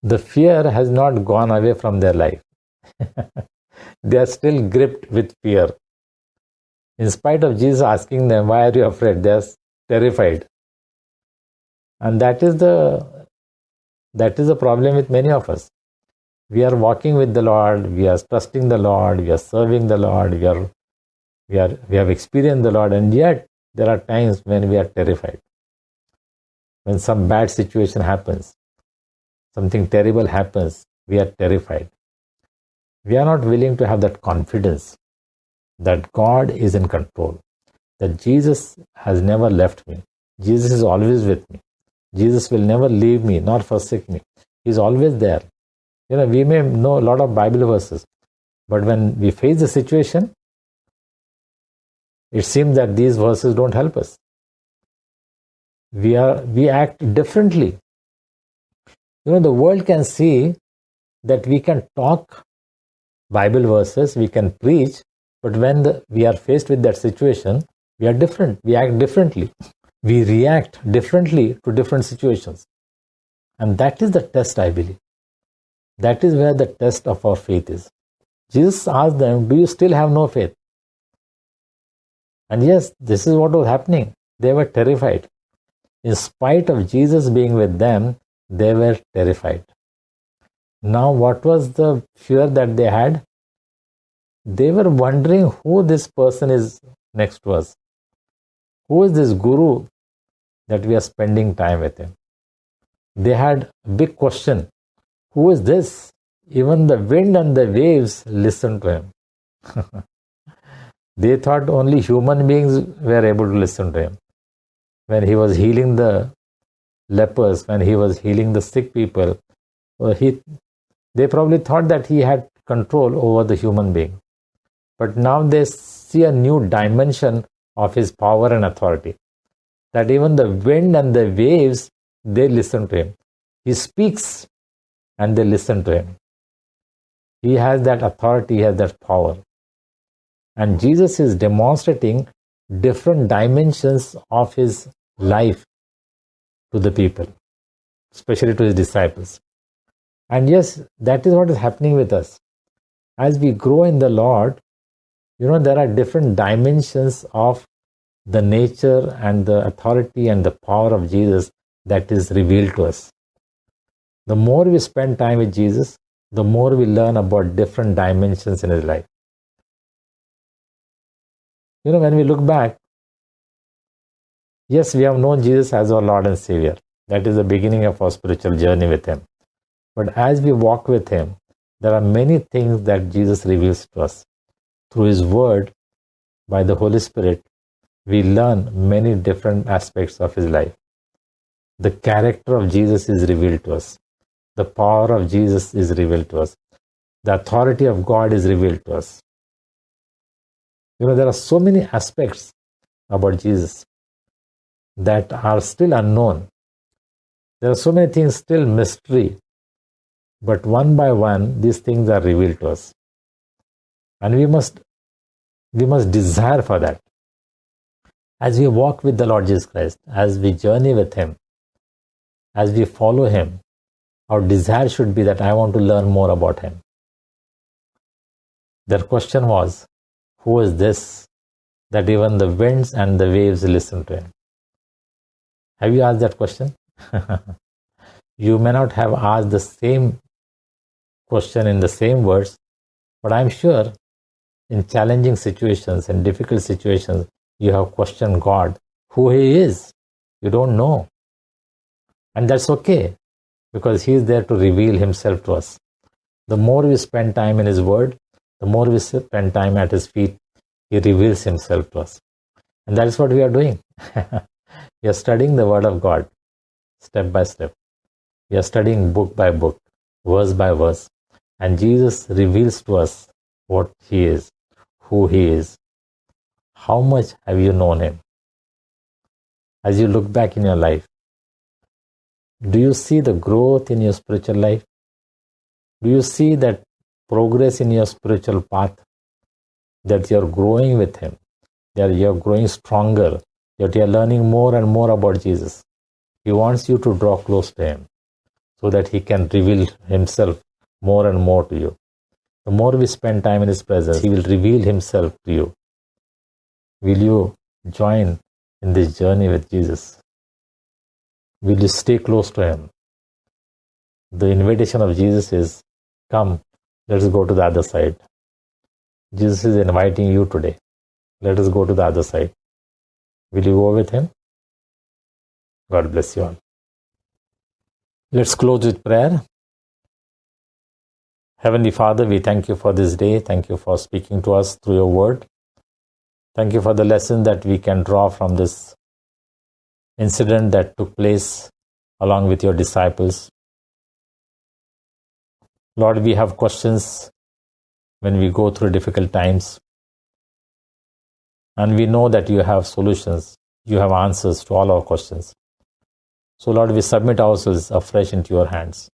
The fear has not gone away from their life. They are still gripped with fear. In spite of Jesus asking them, why are you afraid? They are terrified. And that is the problem with many of us. We are walking with the Lord, we are trusting the Lord, we are serving the Lord, we have experienced the Lord, and yet there are times when we are terrified. When some bad situation happens, something terrible happens, we are terrified. We are not willing to have that confidence that God is in control, that Jesus has never left me. Jesus is always with me. Jesus will never leave me nor forsake me. He is always there. We may know a lot of Bible verses, but when we face the situation, it seems that these verses don't help us. We act differently. The world can see that we can talk Bible verses, we can preach, but when we are faced with that situation, we are different. We act differently. We react differently to different situations. And that is the test, I believe. That is where the test of our faith is. Jesus asked them, do you still have no faith? And yes, this is what was happening. They were terrified. In spite of Jesus being with them, they were terrified. Now, what was the fear that they had? They were wondering who this person is next to us. Who is this guru that we are spending time with him? They had a big question. Who is this? Even the wind and the waves listened to him. They thought only human beings were able to listen to him. When he was healing the lepers, when he was healing the sick people, they probably thought that he had control over the human being. But now they see a new dimension of his power and authority. That even the wind and the waves, they listen to him. He speaks and they listen to him. He has that authority, he has that power. And Jesus is demonstrating different dimensions of his life to the people, especially to his disciples. And yes, that is what is happening with us. As we grow in the Lord, there are different dimensions of the nature and the authority and the power of Jesus that is revealed to us. The more we spend time with Jesus, the more we learn about different dimensions in his life. When we look back, yes, we have known Jesus as our Lord and Savior. That is the beginning of our spiritual journey with him. But as we walk with him, there are many things that Jesus reveals to us. Through his word, by the Holy Spirit, we learn many different aspects of his life. The character of Jesus is revealed to us. The power of Jesus is revealed to us. The authority of God is revealed to us. There are so many aspects about Jesus that are still unknown. There are so many things still mystery. But one by one, these things are revealed to us. And we must desire for that. As we walk with the Lord Jesus Christ, as we journey with him, as we follow him, our desire should be that I want to learn more about him. Their question was, who is this that even the winds and the waves listen to him? Have you asked that question? You may not have asked the same question in the same words, but I'm sure in challenging situations, in difficult situations, you have questioned God, who he is. You don't know. And that's okay, because he is there to reveal himself to us. The more we spend time in his word, the more we spend time at his feet, he reveals himself to us. And that is what we are doing. We are studying the word of God, step by step. We are studying book by book, verse by verse, and Jesus reveals to us what He is, who He is. How much have you known Him? As you look back in your life, do you see the growth in your spiritual life? Do you see that progress in your spiritual path? That you're growing with Him, that you're growing stronger, that you're learning more and more about Jesus. He wants you to draw close to Him so that He can reveal Himself more and more to you. The more we spend time in His presence, He will reveal Himself to you. Will you join in this journey with Jesus? Will you stay close to Him? The invitation of Jesus is, come, let's go to the other side. Jesus is inviting you today. Let us go to the other side. Will you go with Him? God bless you all. Let's close with prayer. Heavenly Father, we thank you for this day. Thank you for speaking to us through your word. Thank you for the lesson that we can draw from this incident that took place along with your disciples. Lord, we have questions when we go through difficult times. And we know that you have solutions. You have answers to all our questions. So Lord, we submit ourselves afresh into your hands.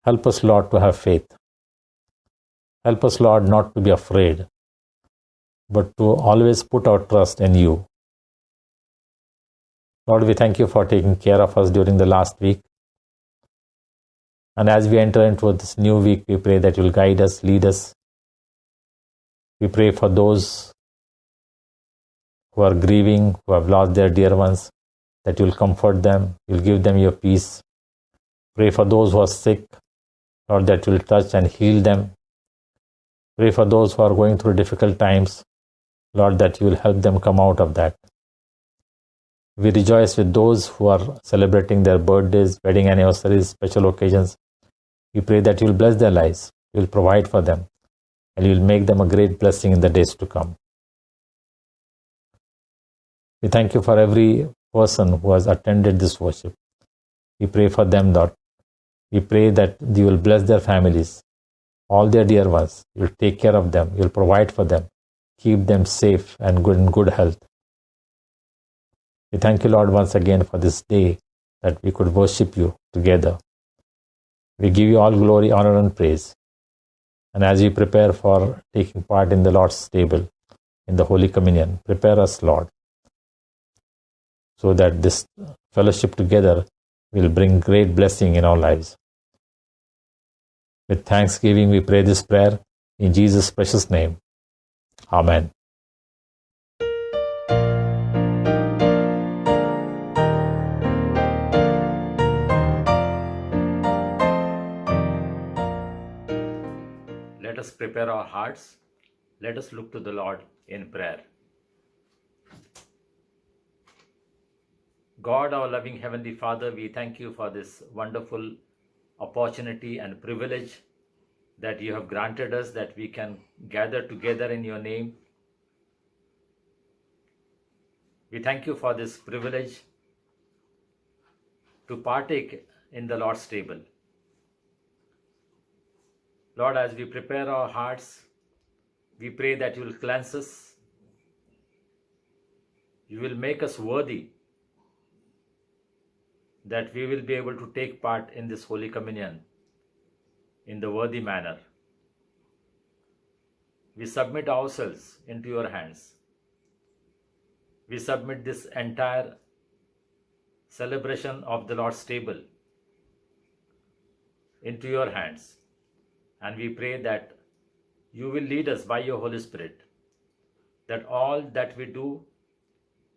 Help us, Lord, to have faith. Help us, Lord, not to be afraid, but to always put our trust in you. Lord, we thank you for taking care of us during the last week. And as we enter into this new week, we pray that you will guide us, lead us. We pray for those who are grieving, who have lost their dear ones, that you will comfort them, you will give them your peace. Pray for those who are sick, Lord, that you will touch and heal them. Pray for those who are going through difficult times, Lord, that you will help them come out of that. We rejoice with those who are celebrating their birthdays, wedding anniversaries, special occasions. We pray that you will bless their lives, you will provide for them, and you will make them a great blessing in the days to come. We thank you for every person who has attended this worship. We pray for them, Lord. We pray that you will bless their families, all their dear ones. You will take care of them. You will provide for them. Keep them safe and in good health. We thank you, Lord, once again for this day that we could worship you together. We give you all glory, honor, and praise. And as we prepare for taking part in the Lord's table, in the Holy Communion, prepare us, Lord, so that this fellowship together will bring great blessing in our lives. With thanksgiving, we pray this prayer in Jesus' precious name. Amen. Let us prepare our hearts. Let us look to the Lord in prayer. God, our loving Heavenly Father, we thank you for this wonderful opportunity and privilege that you have granted us, that we can gather together in your name. We thank you for this privilege to partake in the Lord's table. Lord, as we prepare our hearts, we pray that you will cleanse us. You will make us worthy, that we will be able to take part in this Holy Communion in the worthy manner. We submit ourselves into your hands. We submit this entire celebration of the Lord's table into your hands. And we pray that you will lead us by your Holy Spirit, that all that we do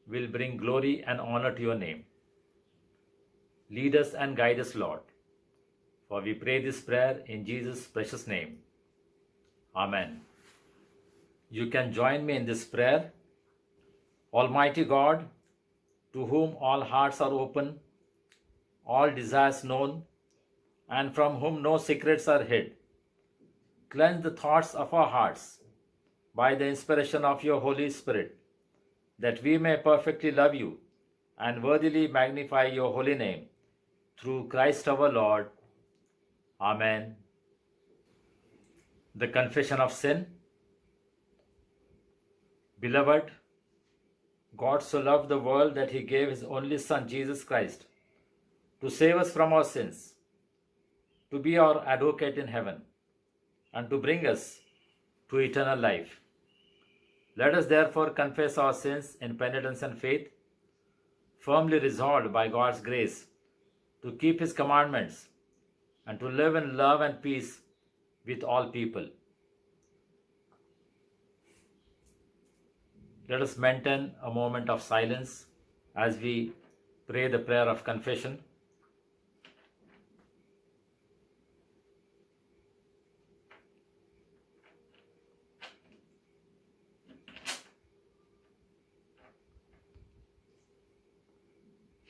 will bring glory and honor to your name. Lead us and guide us, Lord. For we pray this prayer in Jesus' precious name. Amen. You can join me in this prayer. Almighty God, to whom all hearts are open, all desires known, and from whom no secrets are hid, cleanse the thoughts of our hearts by the inspiration of your Holy Spirit, that we may perfectly love you and worthily magnify your holy name. Through Christ our Lord. Amen. The confession of sin. Beloved, God so loved the world that he gave his only Son, Jesus Christ, to save us from our sins, to be our advocate in heaven, and to bring us to eternal life. Let us therefore confess our sins in penitence and faith, firmly resolved by God's grace to keep his commandments and to live in love and peace with all people. Let us maintain a moment of silence as we pray the prayer of confession.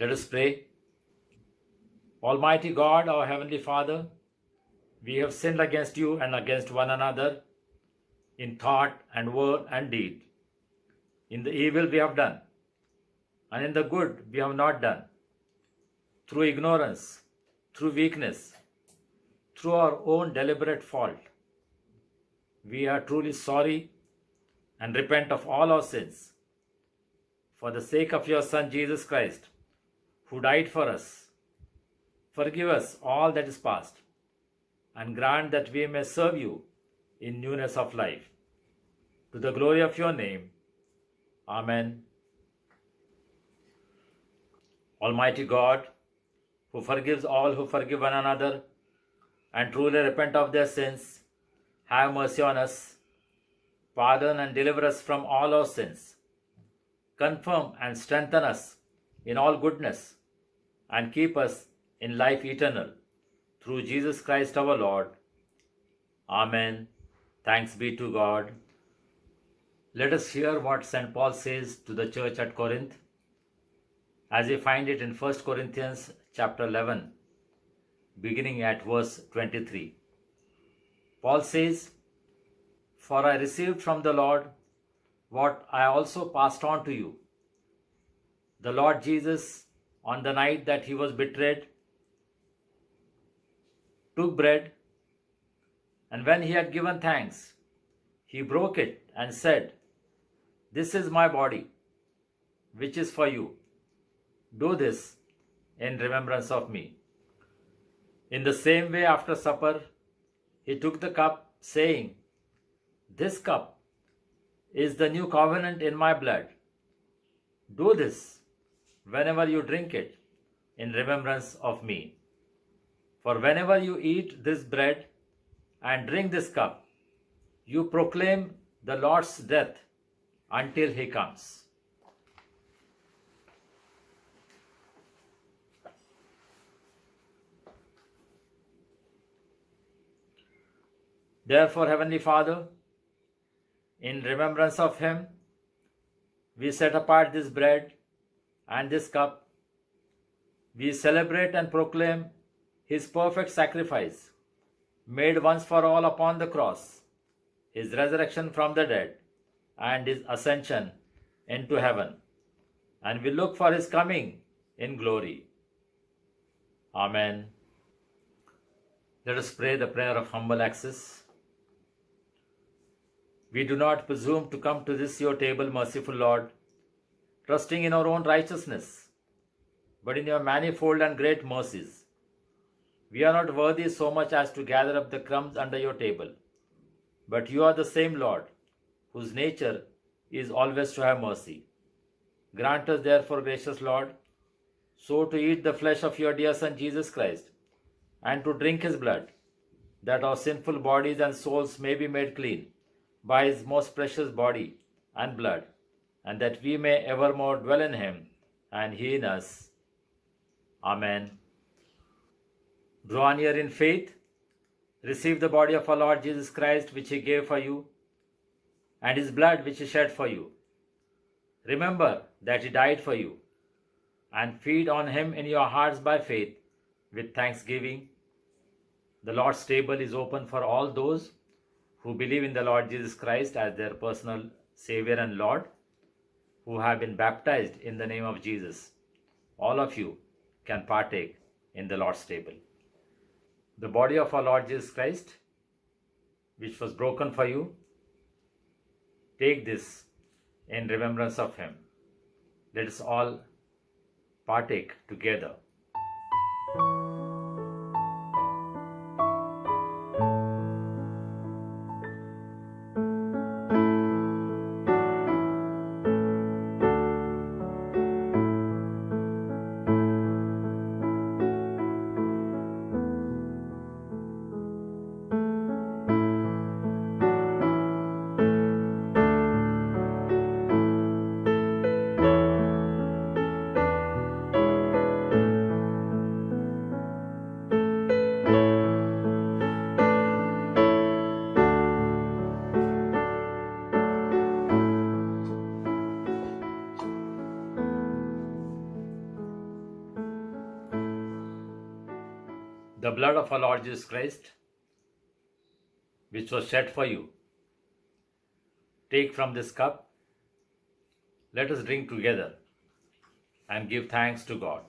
Let us pray. Almighty God, our Heavenly Father, we have sinned against you and against one another in thought and word and deed, in the evil we have done, and in the good we have not done, through ignorance, through weakness, through our own deliberate fault. We are truly sorry and repent of all our sins. For the sake of your Son Jesus Christ, who died for us, forgive us all that is past, and grant that we may serve you in newness of life. To the glory of your name. Amen. Almighty God, who forgives all who forgive one another and truly repent of their sins, have mercy on us, pardon and deliver us from all our sins, confirm and strengthen us in all goodness, and keep us in life eternal, through Jesus Christ our Lord. Amen. Thanks be to God. Let us hear what St. Paul says to the church at Corinth, as we find it in 1 Corinthians chapter 11, beginning at verse 23. Paul says, "For I received from the Lord what I also passed on to you. The Lord Jesus, on the night that he was betrayed, took bread, and when he had given thanks, he broke it and said, 'This is my body, which is for you. Do this in remembrance of me.' In the same way, after supper, he took the cup, saying, 'This cup is the new covenant in my blood. Do this whenever you drink it in remembrance of me. For whenever you eat this bread and drink this cup, you proclaim the Lord's death until he comes.'" Therefore, Heavenly Father, in remembrance of him, we set apart this bread and this cup. We celebrate and proclaim his perfect sacrifice, made once for all upon the cross, his resurrection from the dead, and his ascension into heaven. And we look for his coming in glory. Amen. Let us pray the prayer of humble access. We do not presume to come to this your table, merciful Lord, trusting in our own righteousness, but in your manifold and great mercies. We are not worthy so much as to gather up the crumbs under your table, but you are the same Lord, whose nature is always to have mercy. Grant us therefore, gracious Lord, so to eat the flesh of your dear Son Jesus Christ, and to drink his blood, that our sinful bodies and souls may be made clean by his most precious body and blood, and that we may evermore dwell in him and he in us. Amen. Draw near in faith, receive the body of our Lord Jesus Christ, which he gave for you, and his blood which he shed for you. Remember that he died for you, and feed on him in your hearts by faith with thanksgiving. The Lord's table is open for all those who believe in the Lord Jesus Christ as their personal Savior and Lord, who have been baptized in the name of Jesus. all of you can partake in the Lord's table. The body of our Lord Jesus Christ, which was broken for you, take this in remembrance of him. Let us all partake together. The blood of our Lord Jesus Christ, which was shed for you, take from this cup. Let us drink together and give thanks to God.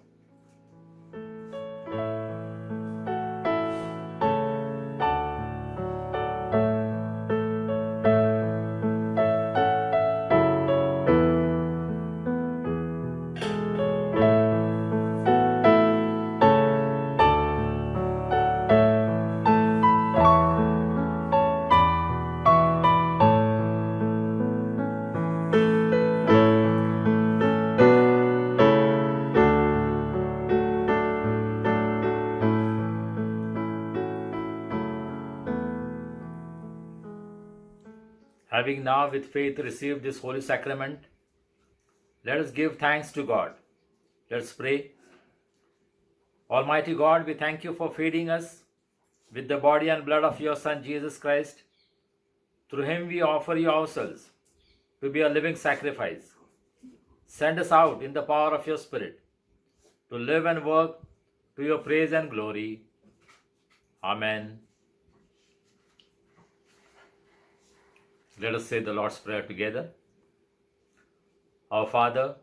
Having now with faith received this holy sacrament, let us give thanks to God. Let us pray. Almighty God, we thank you for feeding us with the body and blood of your Son Jesus Christ. Through him we offer you ourselves to be a living sacrifice. Send us out in the power of your Spirit to live and work to your praise and glory. Amen. Let us say the Lord's Prayer together. Our Father,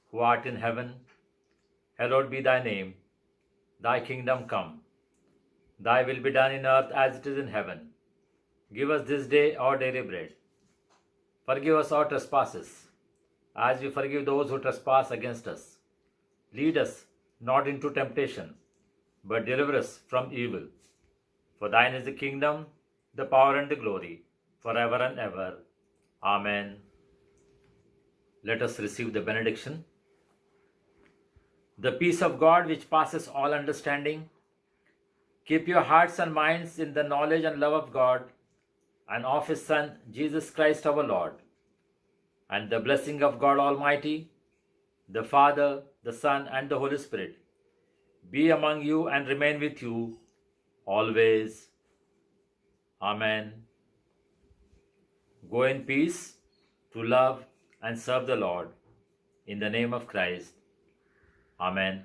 who art in heaven, hallowed be thy name. Thy kingdom come. Thy will be done in earth as it is in heaven. Give us this day our daily bread. Forgive us our trespasses, as we forgive those who trespass against us. Lead us not into temptation, but deliver us from evil. For thine is the kingdom, the power and the glory, forever and ever. Amen. Let us receive the benediction. The peace of God, which passes all understanding, keep your hearts and minds in the knowledge and love of God and of his Son, Jesus Christ our Lord. And the blessing of God Almighty, the Father, the Son, and the Holy Spirit be among you and remain with you always. Amen. Go in peace to love and serve the Lord. In the name of Christ. Amen.